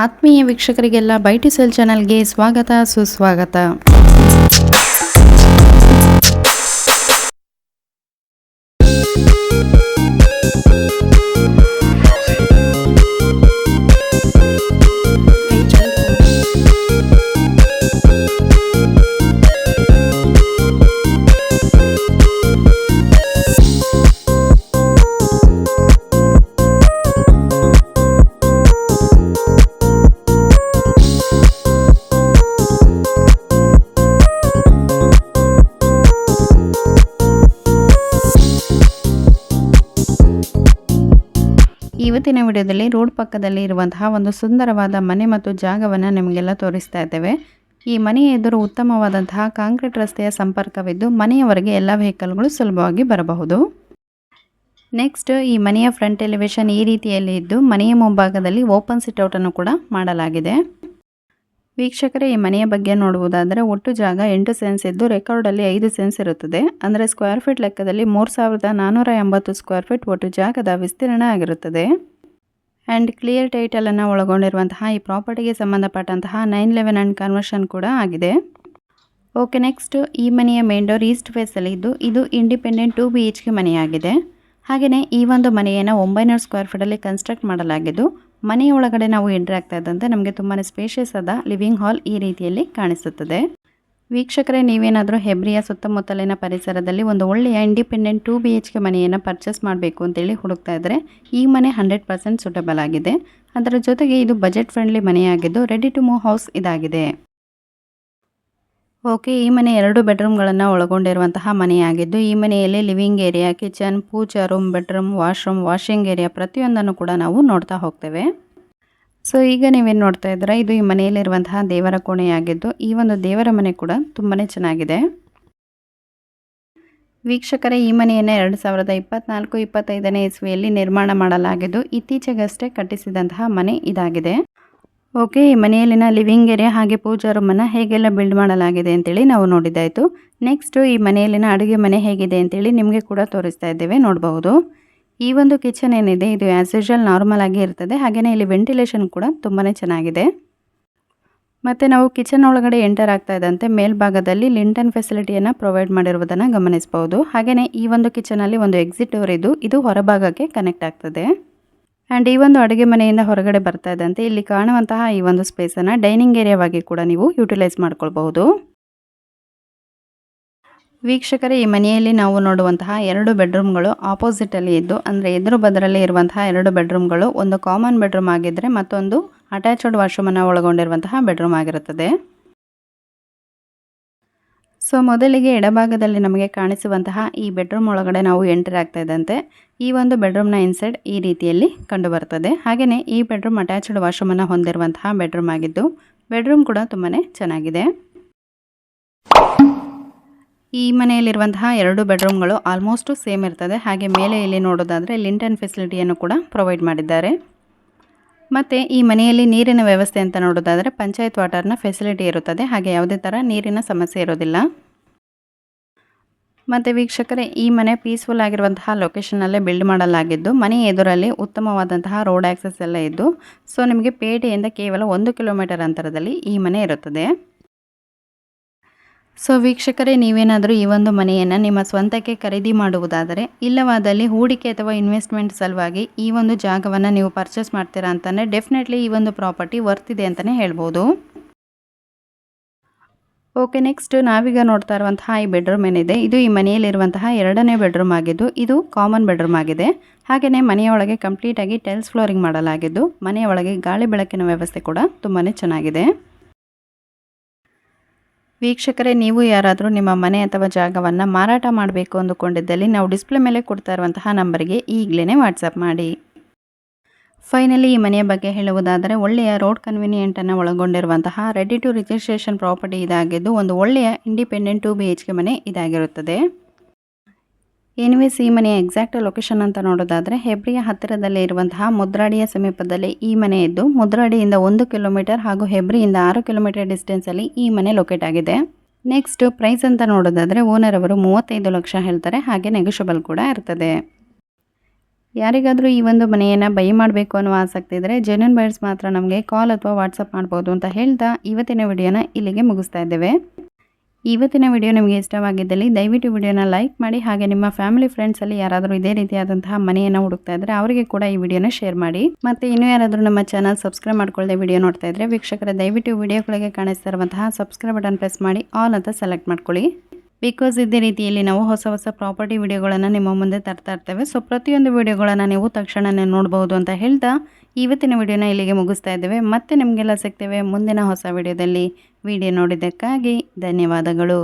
ಆತ್ಮೀಯ ವೀಕ್ಷಕರಿಗೆಲ್ಲ ಬೈಟಿ ಸೆಲ್ ಚಾನಲ್ಗೆ ಸ್ವಾಗತ ಸುಸ್ವಾಗತ. ಇವತ್ತಿನ ವಿಡಿಯೋದಲ್ಲಿ ರೋಡ್ ಪಕ್ಕದಲ್ಲಿ ಇರುವಂತಹ ಒಂದು ಸುಂದರವಾದ ಮನೆ ಮತ್ತು ಜಾಗವನ್ನು ನಿಮಗೆಲ್ಲ ತೋರಿಸ್ತಾ ಇದ್ದೇವೆ. ಈ ಮನೆಯ ಎದುರು ಉತ್ತಮವಾದಂತಹ ಕಾಂಕ್ರೀಟ್ ರಸ್ತೆಯ ಸಂಪರ್ಕವಿದ್ದು ಮನೆಯವರೆಗೆ ಎಲ್ಲ ವೆಹಿಕಲ್ಗಳು ಸುಲಭವಾಗಿ ಬರಬಹುದು. ನೆಕ್ಸ್ಟ್ ಈ ಮನೆಯ ಫ್ರಂಟ್ ಎಲಿವೇಶನ್ ಈ ರೀತಿಯಲ್ಲಿ ಇದ್ದು ಮನೆಯ ಮುಂಭಾಗದಲ್ಲಿ ಓಪನ್ ಸಿಟ್ಔಟ್ ಅನ್ನು ಕೂಡ ಮಾಡಲಾಗಿದೆ. ವೀಕ್ಷಕರೇ, ಈ ಮನೆಯ ಬಗ್ಗೆ ನೋಡುವುದಾದರೆ ಒಟ್ಟು ಜಾಗ 8 ಸೆನ್ಸ್ ಇದ್ದು ರೆಕಾರ್ಡಲ್ಲಿ 5 ಸೆನ್ಸ್ ಇರುತ್ತದೆ. ಅಂದರೆ ಸ್ಕ್ವೇರ್ ಫೀಟ್ ಲೆಕ್ಕದಲ್ಲಿ 3480 ಸ್ಕ್ವೇರ್ ಫೀಟ್ ಒಟ್ಟು ಜಾಗದ ವಿಸ್ತೀರ್ಣ ಆಗಿರುತ್ತದೆ. ಆ್ಯಂಡ್ ಕ್ಲಿಯರ್ ಟೈಟಲನ್ನು ಒಳಗೊಂಡಿರುವಂತಹ ಈ ಪ್ರಾಪರ್ಟಿಗೆ ಸಂಬಂಧಪಟ್ಟಂತಹ 911 ಆ್ಯಂಡ್ ಕನ್ವರ್ಷನ್ ಕೂಡ ಆಗಿದೆ. ಓಕೆ, ನೆಕ್ಸ್ಟ್ ಈ ಮನೆಯ ಮೇನ್ ಡೋರ್ ಈಸ್ಟ್ ಫೇಸಲ್ಲಿ ಇದ್ದು ಇದು ಇಂಡಿಪೆಂಡೆಂಟ್ 2 BHK ಮನೆಯಾಗಿದೆ. ಹಾಗೆಯೇ ಈ ಒಂದು ಮನೆಯನ್ನು 900 ಸ್ಕ್ವೇರ್ ಫೀಟಲ್ಲಿ ಕನ್ಸ್ಟ್ರಕ್ಟ್ ಮಾಡಲಾಗಿದ್ದು ಮನೆಯ ಒಳಗಡೆ ನಾವು ಎಂಟ್ರಿ ಆಗ್ತಾ ಇದ್ದಂತೆ ನಮಗೆ ತುಂಬಾ ಸ್ಪೇಷಿಯಸ್ ಆದ ಲಿವಿಂಗ್ ಹಾಲ್ ಈ ರೀತಿಯಲ್ಲಿ ಕಾಣಿಸುತ್ತದೆ. ವೀಕ್ಷಕರೇ, ನೀವೇನಾದರೂ ಹೆಬ್ರಿಯ ಸುತ್ತಮುತ್ತಲಿನ ಪರಿಸರದಲ್ಲಿ ಒಂದು ಒಳ್ಳೆಯ ಇಂಡಿಪೆಂಡೆಂಟ್ 2 BHK ಮನೆಯನ್ನು ಪರ್ಚೇಸ್ ಮಾಡಬೇಕು ಅಂತೇಳಿ ಹುಡುಕ್ತಾ ಇದ್ದರೆ ಈ ಮನೆ 100% ಸೂಟಬಲ್ ಆಗಿದೆ. ಅದರ ಜೊತೆಗೆ ಇದು ಬಜೆಟ್ ಫ್ರೆಂಡ್ಲಿ ಮನೆಯಾಗಿದ್ದು ರೆಡಿ ಟು ಮೂವ್ ಹೌಸ್ ಇದಾಗಿದೆ. ಓಕೆ, ಈ ಮನೆ 2 ಬೆಡ್ರೂಮ್ಗಳನ್ನು ಒಳಗೊಂಡಿರುವಂತಹ ಮನೆಯಾಗಿದ್ದು ಈ ಮನೆಯಲ್ಲಿ living area, kitchen, puja room, bedroom, washroom, washing area ಪ್ರತಿಯೊಂದನ್ನು ಕೂಡ ನಾವು ನೋಡ್ತಾ ಹೋಗ್ತೇವೆ. ಸೊ ಈಗ ನೀವೇನು ನೋಡ್ತಾ ಇದ್ದೀರಾ, ಇದು ಈ ಮನೆಯಲ್ಲಿರುವಂತಹ ದೇವರ ಕೋಣೆಯಾಗಿದ್ದು ಈ ಒಂದು ದೇವರ ಮನೆ ಕೂಡ ತುಂಬಾ ಚೆನ್ನಾಗಿದೆ. ವೀಕ್ಷಕರೇ, ಈ ಮನೆಯನ್ನು 2024-25ನೇ ಇಸ್ವಿಯಲ್ಲಿ ನಿರ್ಮಾಣ ಮಾಡಲಾಗಿದ್ದು ಇತ್ತೀಚೆಗಷ್ಟೇ ಕಟ್ಟಿಸಿದಂತಹ ಮನೆ ಇದಾಗಿದೆ. ಓಕೆ, ಈ ಮನೆಯಲ್ಲಿನ ಲಿವಿಂಗ್ ಏರಿಯಾ ಹಾಗೆ ಪೂಜಾ ರೂಮನ್ನು ಹೇಗೆಲ್ಲ ಬಿಲ್ಡ್ ಮಾಡಲಾಗಿದೆ ಅಂತೇಳಿ ನಾವು ನೋಡಿದ್ದಾಯಿತು. ನೆಕ್ಸ್ಟು ಈ ಮನೆಯಲ್ಲಿನ ಅಡುಗೆ ಮನೆ ಹೇಗಿದೆ ಅಂತೇಳಿ ನಿಮಗೆ ಕೂಡ ತೋರಿಸ್ತಾ ಇದ್ದೇವೆ, ನೋಡಬಹುದು. ಈ ಒಂದು ಕಿಚನ್ ಏನಿದೆ ಇದು ಆ್ಯಸ್ ಯೂಶುವಲ್ ನಾರ್ಮಲ್ ಆಗಿ ಇರ್ತದೆ. ಹಾಗೆಯೇ ಇಲ್ಲಿ ವೆಂಟಿಲೇಷನ್ ಕೂಡ ತುಂಬಾ ಚೆನ್ನಾಗಿದೆ. ಮತ್ತು ನಾವು ಕಿಚನ್ ಒಳಗಡೆ ಎಂಟರ್ ಆಗ್ತಾ ಇದ್ದಂತೆ ಮೇಲ್ಭಾಗದಲ್ಲಿ ಲಿಂಟನ್ ಫೆಸಿಲಿಟಿಯನ್ನು ಪ್ರೊವೈಡ್ ಮಾಡಿರುವುದನ್ನು ಗಮನಿಸಬಹುದು. ಹಾಗೆಯೇ ಈ ಒಂದು ಕಿಚನಲ್ಲಿ ಒಂದು ಎಕ್ಸಿಟ್ ಡೋರ್ ಇದ್ದು ಇದು ಹೊರಭಾಗಕ್ಕೆ ಕನೆಕ್ಟ್ ಆಗ್ತದೆ. ಆ್ಯಂಡ್ ಈ ಒಂದು ಅಡುಗೆ ಮನೆಯಿಂದ ಹೊರಗಡೆ ಬರ್ತಾ ಇದ್ದಂತೆ ಇಲ್ಲಿ ಕಾಣುವಂತಹ ಈ ಒಂದು ಸ್ಪೇಸನ್ನು ಡೈನಿಂಗ್ ಏರಿಯಾವಾಗಿ ಕೂಡ ನೀವು ಯುಟಿಲೈಸ್ ಮಾಡ್ಕೊಳ್ಬಹುದು. ವೀಕ್ಷಕರೇ, ಈ ಮನೆಯಲ್ಲಿ ನಾವು ನೋಡುವಂತಹ 2 ಬೆಡ್ರೂಮ್ಗಳು ಆಪೋಸಿಟಲ್ಲಿ ಇದ್ದು ಅಂದರೆ ಎದುರು ಬದರಲ್ಲಿ ಇರುವಂತಹ 2 ಬೆಡ್ರೂಮ್ಗಳು ಒಂದು ಕಾಮನ್ ಬೆಡ್ರೂಮ್ ಆಗಿದ್ದರೆ ಮತ್ತೊಂದು ಅಟ್ಯಾಚ್ಡ್ ವಾಶ್ರೂಮನ್ನು ಒಳಗೊಂಡಿರುವಂತಹ ಬೆಡ್ರೂಮ್ ಆಗಿರುತ್ತದೆ. ಸೊ ಮೊದಲಿಗೆ ಎಡಭಾಗದಲ್ಲಿ ನಮಗೆ ಕಾಣಿಸುವಂತಹ ಈ ಬೆಡ್ರೂಮ್ ಒಳಗಡೆ ನಾವು ಎಂಟರ್ ಆಗ್ತಾ ಇದ್ದಂತೆ ಈ ಒಂದು ಬೆಡ್ರೂಮ್ನ ಇನ್ಸೈಡ್ ಈ ರೀತಿಯಲ್ಲಿ ಕಂಡು ಬರ್ತದೆ. ಹಾಗೆಯೇ ಈ ಬೆಡ್ರೂಮ್ ಅಟ್ಯಾಚ್ಡ್ ವಾಶ್ರೂಮನ್ನು ಹೊಂದಿರುವಂತಹ ಬೆಡ್ರೂಮ್ ಆಗಿದ್ದು ಬೆಡ್ರೂಮ್ ಕೂಡ ತುಂಬಾ ಚೆನ್ನಾಗಿದೆ. ಈ ಮನೆಯಲ್ಲಿರುವಂತಹ 2 ಬೆಡ್ರೂಮ್ಗಳು ಆಲ್ಮೋಸ್ಟ್ ಸೇಮ್ ಇರ್ತದೆ. ಹಾಗೆ ಮೇಲೆ ಇಲ್ಲಿ ನೋಡೋದಾದರೆ ಲಿಂಟನ್ ಫೆಸಿಲಿಟಿಯನ್ನು ಕೂಡ ಪ್ರೊವೈಡ್ ಮಾಡಿದ್ದಾರೆ. ಮತ್ತು ಈ ಮನೆಯಲ್ಲಿ ನೀರಿನ ವ್ಯವಸ್ಥೆ ಅಂತ ನೋಡೋದಾದರೆ ಪಂಚಾಯತ್ ವಾಟರ್ನ ಫೆಸಿಲಿಟಿ ಇರುತ್ತದೆ. ಹಾಗೆ ಯಾವುದೇ ಥರ ನೀರಿನ ಸಮಸ್ಯೆ ಇರೋದಿಲ್ಲ. ಮತ್ತು ವೀಕ್ಷಕರೇ, ಈ ಮನೆ ಪೀಸ್ಫುಲ್ ಆಗಿರುವಂತಹ ಲೊಕೇಶನಲ್ಲೇ ಬಿಲ್ಡ್ ಮಾಡಲಾಗಿದ್ದು ಮನೆ ಎದುರಲ್ಲಿ ಉತ್ತಮವಾದಂತಹ ರೋಡ್ ಆಕ್ಸೆಸ್ ಎಲ್ಲ ಇದ್ದು ಸೊ ನಿಮಗೆ ಪೇಟೆಯಿಂದ ಕೇವಲ 1 ಕಿಲೋಮೀಟರ್ ಅಂತರದಲ್ಲಿ ಈ ಮನೆ ಇರುತ್ತದೆ. ಸೊ ವೀಕ್ಷಕರೇ, ನೀವೇನಾದರೂ ಈ ಒಂದು ಮನೆಯನ್ನು ನಿಮ್ಮ ಸ್ವಂತಕ್ಕೆ ಖರೀದಿ ಮಾಡುವುದಾದರೆ ಇಲ್ಲವಾದಲ್ಲಿ ಹೂಡಿಕೆ ಅಥವಾ ಇನ್ವೆಸ್ಟ್ಮೆಂಟ್ ಸಲುವಾಗಿ ಈ ಒಂದು ಜಾಗವನ್ನು ನೀವು ಪರ್ಚೇಸ್ ಮಾಡ್ತೀರಾ ಅಂತಂದರೆ ಡೆಫಿನೆಟ್ಲಿ ಈ ಒಂದು ಪ್ರಾಪರ್ಟಿ ವರ್ತ್ ಇದೆ ಅಂತಲೇ ಹೇಳ್ಬೋದು. ಓಕೆ, ನೆಕ್ಸ್ಟ್ ನಾವೀಗ ನೋಡ್ತಾ ಇರುವಂತಹ ಈ ಬೆಡ್ರೂಮ್ ಏನಿದೆ ಇದು ಈ ಮನೆಯಲ್ಲಿರುವಂತಹ 2ನೇ ಬೆಡ್ರೂಮ್ ಆಗಿದ್ದು ಇದು ಕಾಮನ್ ಬೆಡ್ರೂಮ್ ಆಗಿದೆ. ಹಾಗೆಯೇ ಮನೆಯೊಳಗೆ ಕಂಪ್ಲೀಟಾಗಿ ಟೈಲ್ಸ್ ಫ್ಲೋರಿಂಗ್ ಮಾಡಲಾಗಿದ್ದು ಮನೆಯ ಒಳಗೆ ಗಾಳಿ ಬೆಳಕಿನ ವ್ಯವಸ್ಥೆ ಕೂಡ ತುಂಬಾ ಚೆನ್ನಾಗಿದೆ. ವೀಕ್ಷಕರೇ, ನೀವು ಯಾರಾದರೂ ನಿಮ್ಮ ಮನೆ ಅಥವಾ ಜಾಗವನ್ನು ಮಾರಾಟ ಮಾಡಬೇಕು ಅಂದುಕೊಂಡಿದ್ದಲ್ಲಿ ನಾವು ಡಿಸ್ಪ್ಲೇ ಮೇಲೆ ಕೊಡ್ತಾ ಇರುವಂತಹ ನಂಬರಿಗೆ ಈಗಲೇ ವಾಟ್ಸಪ್ ಮಾಡಿ. ಫೈನಲಿ ಈ ಮನೆಯ ಬಗ್ಗೆ ಹೇಳುವುದಾದರೆ ಒಳ್ಳೆಯ ರೋಡ್ ಕನ್ವೀನಿಯೆಂಟನ್ನು ಒಳಗೊಂಡಿರುವಂತಹ ರೆಡಿ ಟು ರಿಜಿಸ್ಟ್ರೇಷನ್ ಪ್ರಾಪರ್ಟಿ ಇದಾಗಿದ್ದು ಒಂದು ಒಳ್ಳೆಯ ಇಂಡಿಪೆಂಡೆಂಟ್ 2 BHK ಮನೆ ಇದಾಗಿರುತ್ತದೆ. ಎನಿವೇಸ್ ಈ ಮನೆಯ ಎಕ್ಸಾಕ್ಟ್ ಲೊಕೇಶನ್ ಅಂತ ನೋಡೋದಾದರೆ ಹೆಬ್ರಿಯ ಹತ್ತಿರದಲ್ಲೇ ಇರುವಂತಹ ಮುದ್ರಾಡಿಯ ಸಮೀಪದಲ್ಲಿ ಈ ಮನೆ ಇದ್ದು ಮುದ್ರಾಡಿಯಿಂದ 1 ಕಿಲೋಮೀಟರ್ ಹಾಗೂ ಹೆಬ್ರಿಯಿಂದ 6 ಕಿಲೋಮೀಟರ್ ಡಿಸ್ಟೆನ್ಸಲ್ಲಿ ಈ ಮನೆ ಲೊಕೇಟ್ ಆಗಿದೆ. ನೆಕ್ಸ್ಟ್ ಪ್ರೈಸ್ ಅಂತ ನೋಡೋದಾದರೆ ಓನರ್ ಅವರು 35 ಲಕ್ಷ ಹೇಳ್ತಾರೆ. ಹಾಗೆ ನೆಗೋಷಿಯಬಲ್ ಕೂಡ ಇರ್ತದೆ. ಯಾರಿಗಾದರೂ ಈ ಒಂದು ಮನೆಯನ್ನು ಬೈ ಮಾಡಬೇಕು ಅನ್ನೋ ಆಸಕ್ತಿ ಇದ್ದರೆ ಜೆನ್ಯೂನ್ ಬಯರ್ಸ್ ಮಾತ್ರ ನಮಗೆ ಕಾಲ್ ಅಥವಾ ವಾಟ್ಸಪ್ ಮಾಡ್ಬೋದು ಅಂತ ಹೇಳ್ತಾ ಇವತ್ತಿನ ವಿಡಿಯೋನ ಇಲ್ಲಿಗೆ ಮುಗಿಸ್ತಾ ಇದ್ದೇವೆ. ಇವತ್ತಿನ ವಿಡಿಯೋ ನಿಮಗೆ ಇಷ್ಟವಾಗಿದ್ದಲ್ಲಿ ದಯವಿಟ್ಟು ವಿಡಿಯೋನ ಲೈಕ್ ಮಾಡಿ, ಹಾಗೆ ನಿಮ್ಮ ಫ್ಯಾಮಿಲಿ ಫ್ರೆಂಡ್ಸಲ್ಲಿ ಯಾರಾದರೂ ಇದೇ ರೀತಿಯಾದಂತಹ ಮನೆಯನ್ನು ಹುಡುಕ್ತಾ ಇದ್ದರೆ ಅವರಿಗೆ ಕೂಡ ಈ ವಿಡಿಯೋನ ಶೇರ್ ಮಾಡಿ. ಮತ್ತು ಇನ್ನೂ ಯಾರಾದರೂ ನಮ್ಮ ಚಾನಲ್ ಸಬ್ಸ್ಕ್ರೈಬ್ ಮಾಡ್ಕೊಳ್ಳದೆ ವಿಡಿಯೋ ನೋಡ್ತಾ ಇದ್ದರೆ ವೀಕ್ಷಕರ ದಯವಿಟ್ಟು ವಿಡಿಯೋಗಳಿಗೆ ಕಾಣಿಸ್ತಾ ಇರುವಂತಹ ಸಬ್ಸ್ಕ್ರೈಬ್ ಬಟನ್ ಪ್ರೆಸ್ ಮಾಡಿ ಆಲ್ ಅಂತ ಸೆಲೆಕ್ಟ್ ಮಾಡ್ಕೊಳ್ಳಿ. ಬಿಕಾಸ್ ಇದೇ ರೀತಿಯಲ್ಲಿ ನಾವು ಹೊಸ ಹೊಸ ಪ್ರಾಪರ್ಟಿ ವಿಡಿಯೋಗಳನ್ನು ನಿಮ್ಮ ಮುಂದೆ ತರ್ತಾ ಇರ್ತೇವೆ. ಸೊ ಪ್ರತಿಯೊಂದು ವಿಡಿಯೋಗಳನ್ನು ನೀವು ತಕ್ಷಣವೇ ನೋಡ್ಬೋದು ಅಂತ ಹೇಳ್ತಾ ಇವತ್ತಿನ ವಿಡಿಯೋನ ಇಲ್ಲಿಗೆ ಮುಗಿಸ್ತಾ ಇದ್ದೇವೆ. ಮತ್ತೆ ನಿಮಗೆಲ್ಲ ಸಿಗ್ತೇವೆ ಮುಂದಿನ ಹೊಸ ವಿಡಿಯೋದಲ್ಲಿ. ವಿಡಿಯೋ ನೋಡಿದ್ದಕ್ಕಾಗಿ ಧನ್ಯವಾದಗಳು.